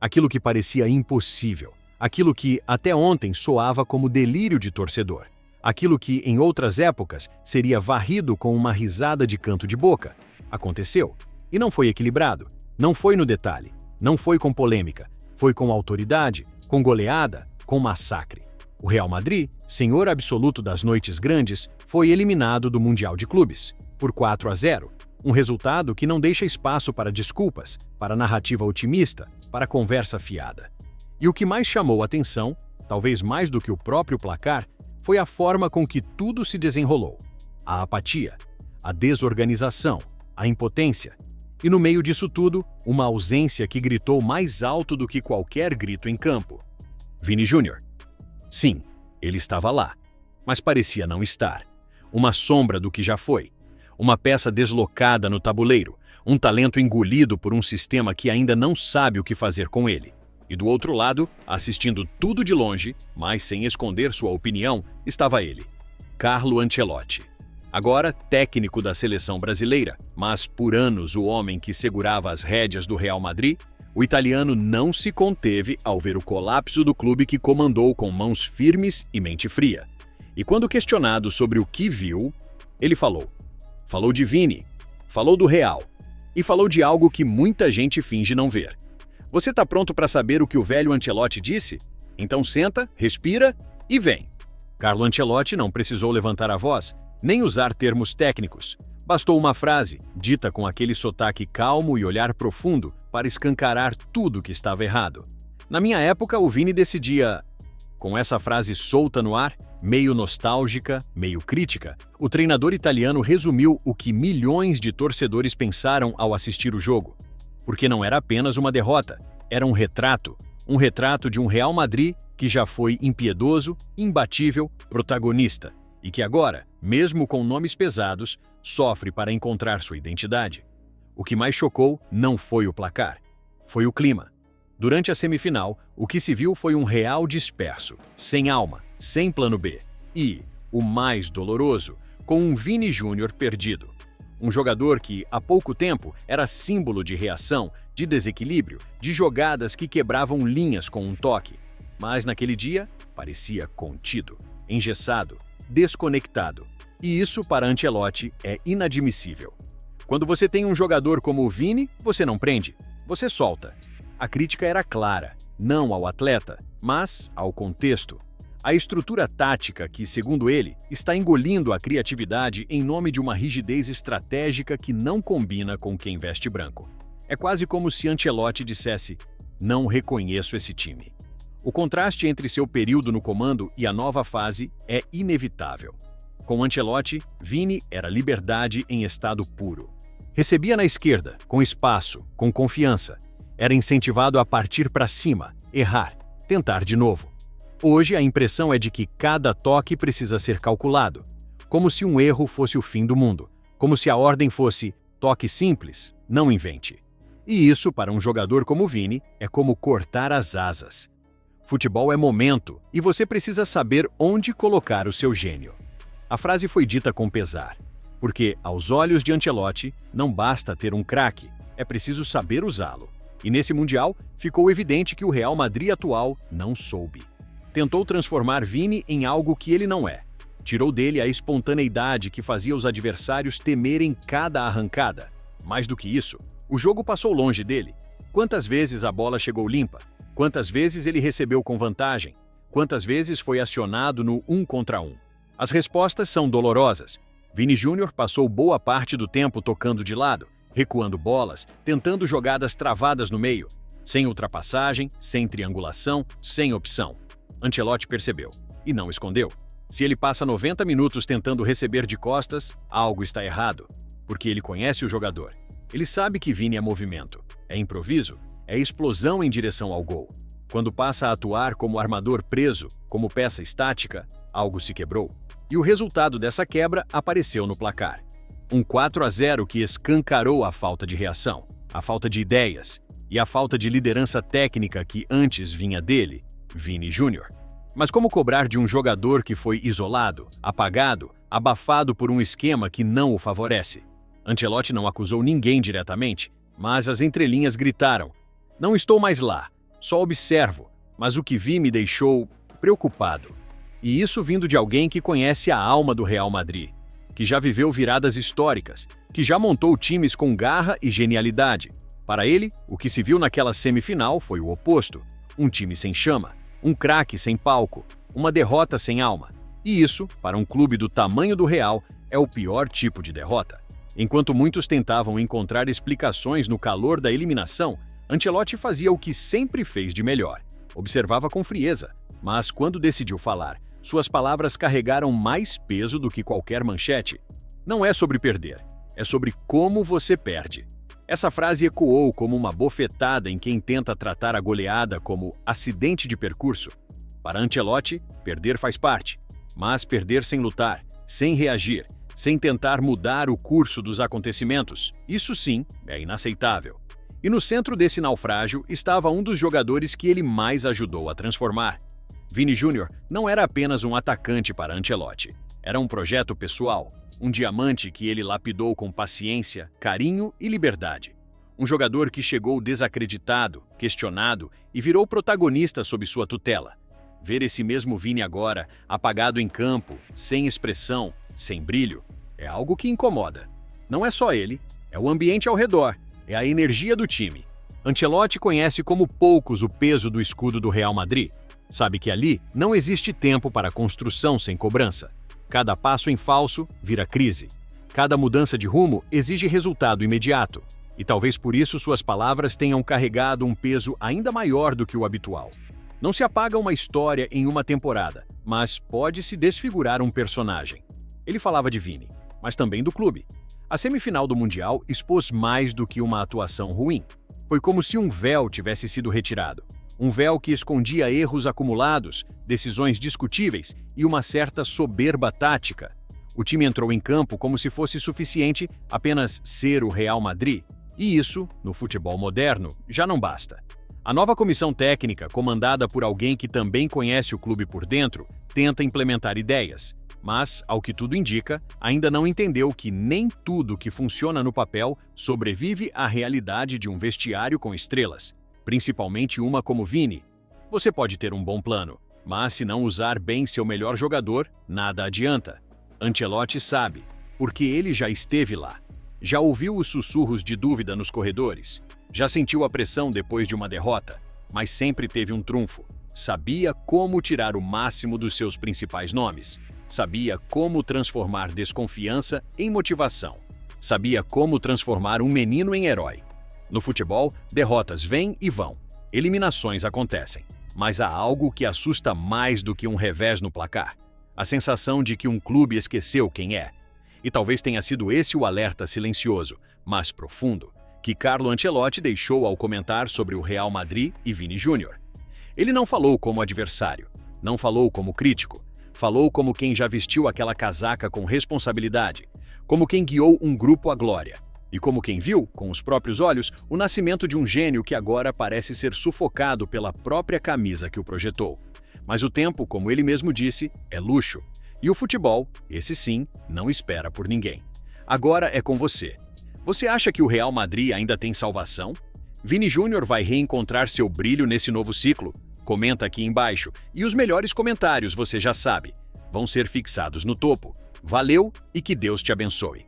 aquilo que parecia impossível, aquilo que até ontem soava como delírio de torcedor, aquilo que em outras épocas seria varrido com uma risada de canto de boca. Aconteceu. E não foi equilibrado, não foi no detalhe, não foi com polêmica, foi com autoridade, com goleada, com massacre. O Real Madrid, senhor absoluto das noites grandes, foi eliminado do Mundial de Clubes, por 4-0, um resultado que não deixa espaço para desculpas, para narrativa otimista, para conversa fiada. E o que mais chamou a atenção, talvez mais do que o próprio placar, foi a forma com que tudo se desenrolou. A apatia, a desorganização, a impotência. E no meio disso tudo, uma ausência que gritou mais alto do que qualquer grito em campo. Vini Júnior. Sim, ele estava lá, mas parecia não estar. Uma sombra do que já foi. Uma peça deslocada no tabuleiro, um talento engolido por um sistema que ainda não sabe o que fazer com ele. E do outro lado, assistindo tudo de longe, mas sem esconder sua opinião, estava ele, Carlo Ancelotti. Agora técnico da seleção brasileira, mas por anos o homem que segurava as rédeas do Real Madrid, o italiano não se conteve ao ver o colapso do clube que comandou com mãos firmes e mente fria. E quando questionado sobre o que viu, ele falou. Falou de Vini, falou do Real e falou de algo que muita gente finge não ver. Você está pronto para saber o que o velho Ancelotti disse? Então senta, respira e vem. Carlo Ancelotti não precisou levantar a voz, nem usar termos técnicos. Bastou uma frase, dita com aquele sotaque calmo e olhar profundo, para escancarar tudo que estava errado. Na minha época, o Vini decidia. Com essa frase solta no ar, meio nostálgica, meio crítica, o treinador italiano resumiu o que milhões de torcedores pensaram ao assistir o jogo. Porque não era apenas uma derrota, era um retrato de um Real Madrid que já foi impiedoso, imbatível, protagonista, e que agora, mesmo com nomes pesados, sofre para encontrar sua identidade. O que mais chocou não foi o placar, foi o clima. Durante a semifinal, o que se viu foi um Real disperso, sem alma, sem plano B, e, o mais doloroso, com um Vini Júnior perdido. Um jogador que, há pouco tempo, era símbolo de reação, de desequilíbrio, de jogadas que quebravam linhas com um toque. Mas naquele dia, parecia contido, engessado, desconectado. E isso, para Ancelotti, é inadmissível. Quando você tem um jogador como o Vini, você não prende, você solta. A crítica era clara, não ao atleta, mas ao contexto. A estrutura tática que, segundo ele, está engolindo a criatividade em nome de uma rigidez estratégica que não combina com quem veste branco. É quase como se Ancelotti dissesse: não reconheço esse time. O contraste entre seu período no comando e a nova fase é inevitável. Com Ancelotti, Vini era liberdade em estado puro. Recebia na esquerda, com espaço, com confiança. Era incentivado a partir para cima, errar, tentar de novo. Hoje a impressão é de que cada toque precisa ser calculado, como se um erro fosse o fim do mundo, como se a ordem fosse toque simples, não invente. E isso, para um jogador como Vini, é como cortar as asas. Futebol é momento e você precisa saber onde colocar o seu gênio. A frase foi dita com pesar, porque, aos olhos de Ancelotti, não basta ter um craque, é preciso saber usá-lo. E nesse Mundial, ficou evidente que o Real Madrid atual não soube. Tentou transformar Vini em algo que ele não é. Tirou dele a espontaneidade que fazia os adversários temerem cada arrancada. Mais do que isso, o jogo passou longe dele. Quantas vezes a bola chegou limpa? Quantas vezes ele recebeu com vantagem? Quantas vezes foi acionado no 1 contra 1? As respostas são dolorosas. Vini Júnior passou boa parte do tempo tocando de lado, recuando bolas, tentando jogadas travadas no meio, sem ultrapassagem, sem triangulação, sem opção. Ancelotti percebeu, e não escondeu. Se ele passa 90 minutos tentando receber de costas, algo está errado, porque ele conhece o jogador. Ele sabe que Vini é movimento, é improviso, é explosão em direção ao gol. Quando passa a atuar como armador preso, como peça estática, algo se quebrou. E o resultado dessa quebra apareceu no placar. Um 4-0 que escancarou a falta de reação, a falta de ideias e a falta de liderança técnica que antes vinha dele, Vini Júnior. Mas como cobrar de um jogador que foi isolado, apagado, abafado por um esquema que não o favorece? Ancelotti não acusou ninguém diretamente, mas as entrelinhas gritaram: não estou mais lá, só observo, mas o que vi me deixou preocupado. E isso vindo de alguém que conhece a alma do Real Madrid, que já viveu viradas históricas, que já montou times com garra e genialidade. Para ele, o que se viu naquela semifinal foi o oposto: um time sem chama, um craque sem palco, uma derrota sem alma. E isso, para um clube do tamanho do Real, é o pior tipo de derrota. Enquanto muitos tentavam encontrar explicações no calor da eliminação, Ancelotti fazia o que sempre fez de melhor. Observava com frieza, mas quando decidiu falar, suas palavras carregaram mais peso do que qualquer manchete. Não é sobre perder, é sobre como você perde. Essa frase ecoou como uma bofetada em quem tenta tratar a goleada como acidente de percurso. Para Ancelotti, perder faz parte, mas perder sem lutar, sem reagir, sem tentar mudar o curso dos acontecimentos, isso sim é inaceitável. E no centro desse naufrágio estava um dos jogadores que ele mais ajudou a transformar. Vini Júnior não era apenas um atacante para Ancelotti. Era um projeto pessoal, um diamante que ele lapidou com paciência, carinho e liberdade. Um jogador que chegou desacreditado, questionado e virou protagonista sob sua tutela. Ver esse mesmo Vini agora, apagado em campo, sem expressão, sem brilho, é algo que incomoda. Não é só ele, é o ambiente ao redor, é a energia do time. Ancelotti conhece como poucos o peso do escudo do Real Madrid. Sabe que ali não existe tempo para construção sem cobrança. Cada passo em falso vira crise. Cada mudança de rumo exige resultado imediato. E talvez por isso suas palavras tenham carregado um peso ainda maior do que o habitual. Não se apaga uma história em uma temporada, mas pode-se desfigurar um personagem. Ele falava de Vini, mas também do clube. A semifinal do Mundial expôs mais do que uma atuação ruim. Foi como se um véu tivesse sido retirado. Um véu que escondia erros acumulados, decisões discutíveis e uma certa soberba tática. O time entrou em campo como se fosse suficiente apenas ser o Real Madrid. E isso, no futebol moderno, já não basta. A nova comissão técnica, comandada por alguém que também conhece o clube por dentro, tenta implementar ideias, mas, ao que tudo indica, ainda não entendeu que nem tudo que funciona no papel sobrevive à realidade de um vestiário com estrelas, principalmente uma como Vini. Você pode ter um bom plano, mas se não usar bem seu melhor jogador, nada adianta. Ancelotti sabe, porque ele já esteve lá. Já ouviu os sussurros de dúvida nos corredores. Já sentiu a pressão depois de uma derrota, mas sempre teve um trunfo. Sabia como tirar o máximo dos seus principais nomes. Sabia como transformar desconfiança em motivação. Sabia como transformar um menino em herói. No futebol, derrotas vêm e vão. Eliminações acontecem. Mas há algo que assusta mais do que um revés no placar. A sensação de que um clube esqueceu quem é. E talvez tenha sido esse o alerta silencioso, mas profundo, que Carlo Ancelotti deixou ao comentar sobre o Real Madrid e Vini Júnior. Ele não falou como adversário, não falou como crítico, falou como quem já vestiu aquela casaca com responsabilidade, como quem guiou um grupo à glória, e como quem viu, com os próprios olhos, o nascimento de um gênio que agora parece ser sufocado pela própria camisa que o projetou. Mas o tempo, como ele mesmo disse, é luxo. E o futebol, esse sim, não espera por ninguém. Agora é com você. Você acha que o Real Madrid ainda tem salvação? Vini Júnior vai reencontrar seu brilho nesse novo ciclo? Comenta aqui embaixo. E os melhores comentários, você já sabe, vão ser fixados no topo. Valeu e que Deus te abençoe.